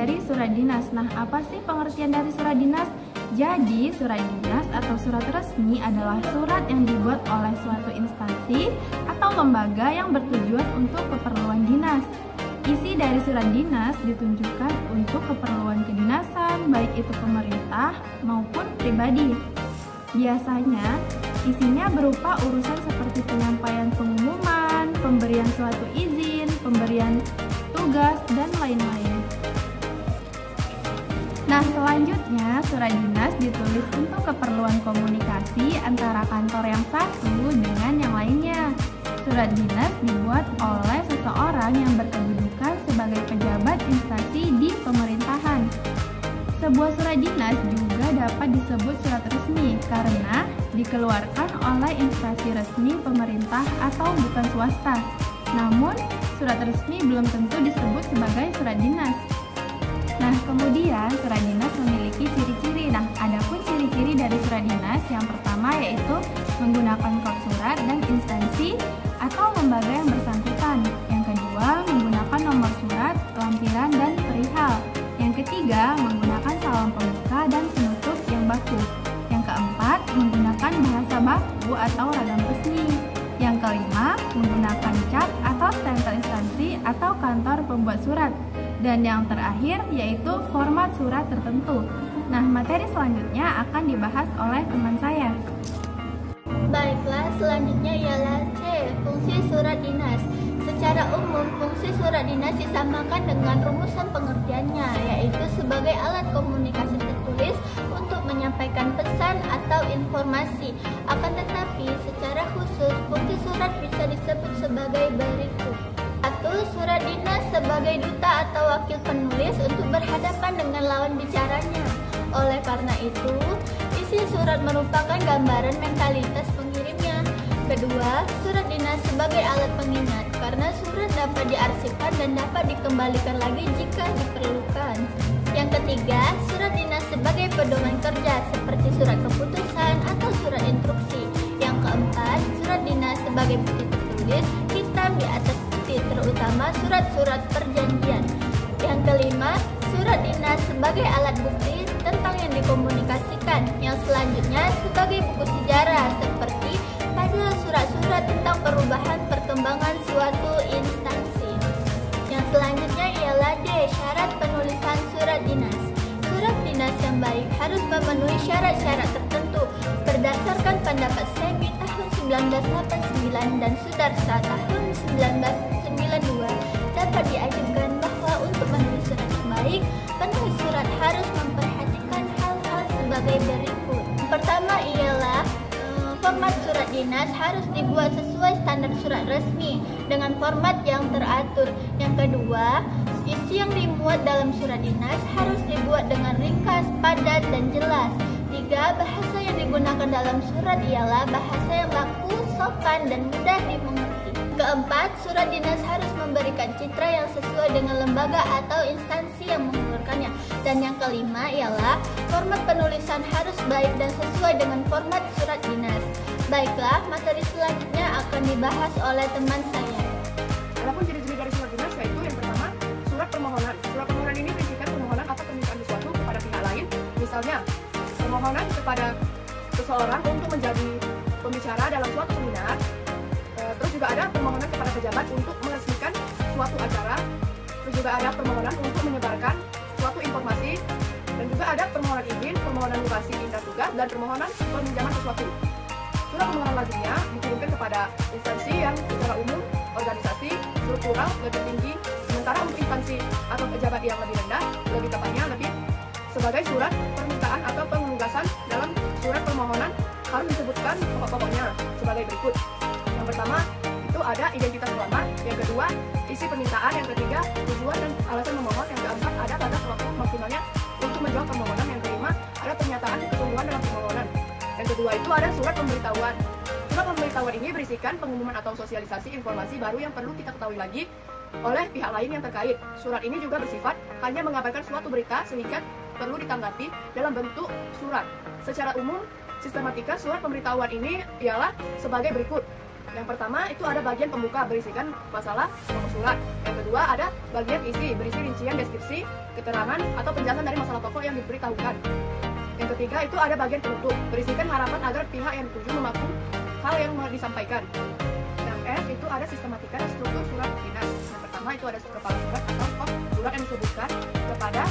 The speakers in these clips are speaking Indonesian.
dari surat dinas. Nah, apa sih pengertian dari surat dinas? Jadi, surat dinas atau surat resmi adalah surat yang dibuat oleh suatu instansi atau lembaga yang bertujuan untuk keperluan dinas. Isi dari surat dinas ditunjukkan untuk keperluan kedinasan, baik itu pemerintah maupun pribadi. Biasanya, isinya berupa urusan seperti penyampaian pengumuman, pemberian suatu izin, pemberian tugas, dan lain-lain. Nah, selanjutnya surat dinas ditulis untuk keperluan komunikasi antara kantor yang satu dengan yang lainnya. Surat dinas dibuat oleh seseorang yang berkedudukan sebagai pejabat instansi di pemerintahan. Sebuah surat dinas juga dapat disebut surat resmi karena dikeluarkan oleh instansi resmi pemerintah atau bukan swasta. Namun, surat resmi belum tentu disebut sebagai surat dinas. Nah, kemudian surat dinas memiliki ciri-ciri. Nah, adapun ciri-ciri dari surat dinas yang pertama yaitu menggunakan kod surat dan instansi atau lembaga yang bersangkutan. Yang kedua, menggunakan nomor surat, lampiran, dan perihal. Yang ketiga, menggunakan salam pembuka dan penutup yang baku. Yang keempat, menggunakan bahasa baku atau ragam resmi. Yang kelima, menggunakan cap atau stempel instansi atau kantor pembuat surat. Dan yang terakhir yaitu format surat tertentu. Nah, materi selanjutnya akan dibahas oleh teman saya. Baiklah, selanjutnya ialah C. Fungsi surat dinas. Secara umum, fungsi surat dinas disamakan dengan rumusan pengertiannya, yaitu sebagai alat komunikasi tertulis untuk menyampaikan pesan atau informasi. Akan tetapi, secara khusus, fungsi surat bisa disebut sebagai berikut. 1. Surat dinas sebagai duta atau wakil penulis untuk berhadapan dengan lawan bicaranya. Oleh karena itu, isi surat merupakan gambaran mentalitas pengirimnya. Kedua, surat dinas sebagai alat pengingat karena surat dapat diarsipkan dan dapat dikembalikan lagi jika diperlukan. Yang ketiga, surat dinas sebagai pedoman kerja seperti surat keputusan atau surat instruksi. Yang keempat, surat dinas sebagai bukti tertulis hitam di atas putih, terutama surat-surat perjanjian. Yang kelima, surat dinas sebagai alat bukti tentang yang dikomunikasikan. Yang selanjutnya sebagai buku sejarah seperti pada surat-surat tentang perubahan perkembangan suatu instansi. Yang selanjutnya ialah D. Syarat penulisan surat dinas. Surat dinas yang baik harus memenuhi syarat-syarat tertentu berdasarkan pendapat SEBI tahun 1989 dan Sudarsa tahun 1992. Dapat diajukan bahwa untuk menulis surat yang baik, penulis surat harus memperhatikan hal-hal sebagai berikut. Pertama ialah format surat dinas harus dibuat sesuai standar surat resmi dengan format yang teratur. Yang kedua, isi yang dimuat dalam surat dinas harus dibuat dengan ringkas, padat, dan jelas. 3. Bahasa yang digunakan dalam surat ialah bahasa yang baku, sopan, dan mudah dimengerti. Keempat, surat dinas harus memberikan citra yang sesuai dengan lembaga atau instansi yang mengeluarkannya. Dan yang kelima ialah format penulisan harus baik dan sesuai dengan format surat dinas. Baiklah, materi selanjutnya akan dibahas oleh teman saya. Adapun ciri-ciri dari surat dinas yaitu yang pertama, surat permohonan. Surat permohonan ini berisikan permohonan atau permintaan sesuatu kepada pihak lain. Misalnya, permohonan kepada seseorang untuk menjadi pembicara dalam suatu seminar. Terus juga ada permohonan kepada pejabat untuk meresmikan suatu acara. Terus juga ada permohonan untuk menyebarkan suatu informasi. Dan juga ada permohonan izin, permohonan mutasi pindah tugas, dan permohonan peminjaman sesuatu. Surat permohonan lazimnya dikirimkan kepada instansi yang secara umum, organisasi, struktural, lebih tinggi. Sementara untuk instansi atau pejabat yang lebih rendah, lebih tepatnya lebih sebagai surat permintaan atau penugasan. Dalam surat permohonan harus disebutkan pokok-pokoknya sebagai berikut. Yang pertama itu ada identitas pelamar, yang kedua isi permintaan, yang ketiga tujuan dan alasan memohon, yang keempat ada batas waktu maksimalnya untuk menjawab permohonan, yang kelima ada pernyataan kesungguhan dalam permohonan, yang kedua itu ada surat pemberitahuan. Surat pemberitahuan ini berisikan pengumuman atau sosialisasi informasi baru yang perlu kita ketahui lagi oleh pihak lain yang terkait. Surat ini juga bersifat hanya mengabarkan suatu berita sehingga perlu ditanggapi dalam bentuk surat. Secara umum, sistematika surat pemberitahuan ini ialah sebagai berikut. Yang pertama itu ada bagian pembuka berisikan masalah pokok surat. Yang kedua kedua ada bagian isi, berisi rincian deskripsi, keterangan, atau penjelasan dari masalah pokok yang diberitahukan. Yang ketiga itu ada bagian penutup, berisikan harapan agar pihak yang dituju memaklumi hal yang mau disampaikan. Yang F itu ada sistematika dan struktur surat dinas. Yang pertama itu ada kepala surat atau pokok surat yang disebutkan kepada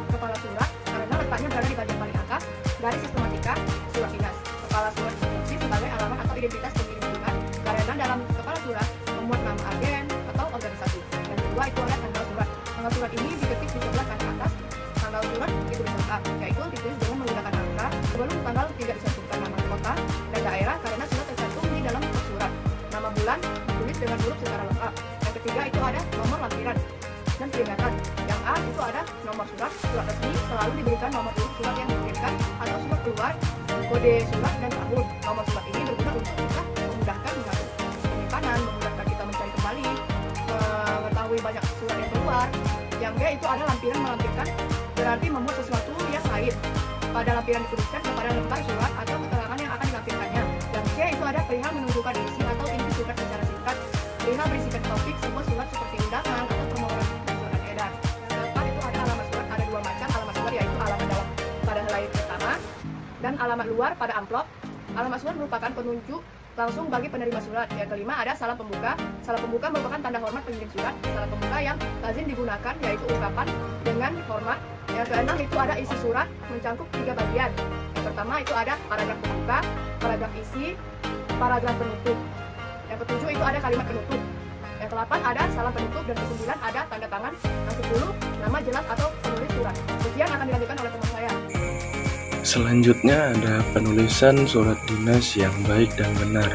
kepala surat karena letaknya berada di bagian paling atas dari sistematika surat dinas. Kepala surat berfungsi sebagai alamat atau identitas pengirim surat karena dalam kepala surat memuat nama agen atau organisasi. Yang kedua itu ada tanggal surat. Tanggal surat ini diketik di sebelah kanan atas. Tanggal surat ditulis lengkap, yaitu ditulis dengan menggunakan angka sebelum tanggal tidak dicantumkan nama kota dan daerah karena sudah tercantum di dalam surat. Nama bulan ditulis dengan huruf secara lengkap. Yang ketiga itu ada nomor lampiran dan peringatan. Yang A itu ada nomor surat. Surat resmi selalu diberikan nomor urut surat yang dikirimkan atau surat keluar, kode surat dan tahun. Nomor surat ini berguna untuk kita memudahkan mengatur penyimpanan, memudahkan kita mencari kembali, mengetahui banyak surat yang keluar. Yang B itu ada lampiran melampirkan, berarti memuat sesuatu yang lain. Pada lampiran dituliskan kepada lembar surat atau keterangan yang akan dilampirkannya. Yang C itu ada perihal menunjukkan isi atau inti surat secara singkat. Perihal berisikan topik sebuah surat seperti undangan atau permohonan surat edar. Yang keempat itu ada alamat surat. Ada dua macam alamat surat, yaitu alamat dalam pada helai pertama dan alamat luar pada amplop. Alamat surat merupakan penunjuk langsung bagi penerima surat. Yang kelima ada salam pembuka. Salam pembuka merupakan tanda hormat pengirim surat. Salam pembuka yang lazim digunakan yaitu ungkapan dengan hormat. Yang keenam itu ada isi surat mencangkup 3 bagian. Yang pertama itu ada paragraf pembuka, paragraf isi, paragraf penutup. Yang ketujuh itu ada kalimat penutup. Yang ke-8 ada salam penutup dan ke-9 ada tanda tangan. Yang 10 nama jelas atau penulis surat. Sekian akan dilanjutkan oleh teman saya. Selanjutnya ada penulisan surat dinas yang baik dan benar.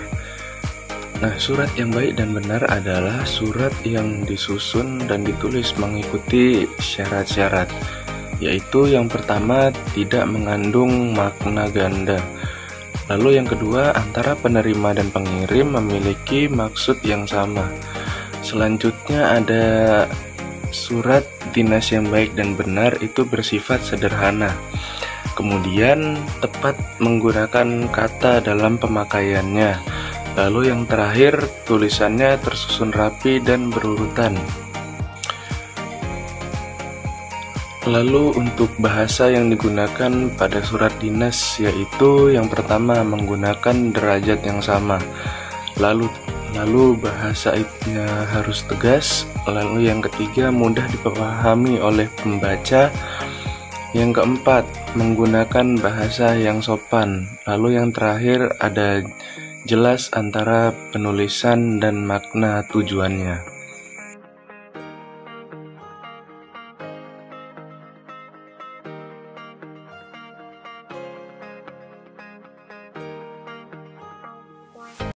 Nah, surat yang baik dan benar adalah surat yang disusun dan ditulis mengikuti syarat-syarat, yaitu yang pertama tidak mengandung makna ganda. Lalu yang kedua, antara penerima dan pengirim memiliki maksud yang sama. Selanjutnya ada surat dinas yang baik dan benar itu bersifat sederhana. Kemudian tepat menggunakan kata dalam pemakaiannya. Lalu yang terakhir, tulisannya tersusun rapi dan berurutan. Lalu untuk bahasa yang digunakan pada surat dinas yaitu yang pertama menggunakan derajat yang sama. Lalu bahasanya harus tegas. Lalu yang ketiga mudah dipahami oleh pembaca. Yang keempat, menggunakan bahasa yang sopan. Lalu yang terakhir ada jelas antara penulisan dan makna tujuannya.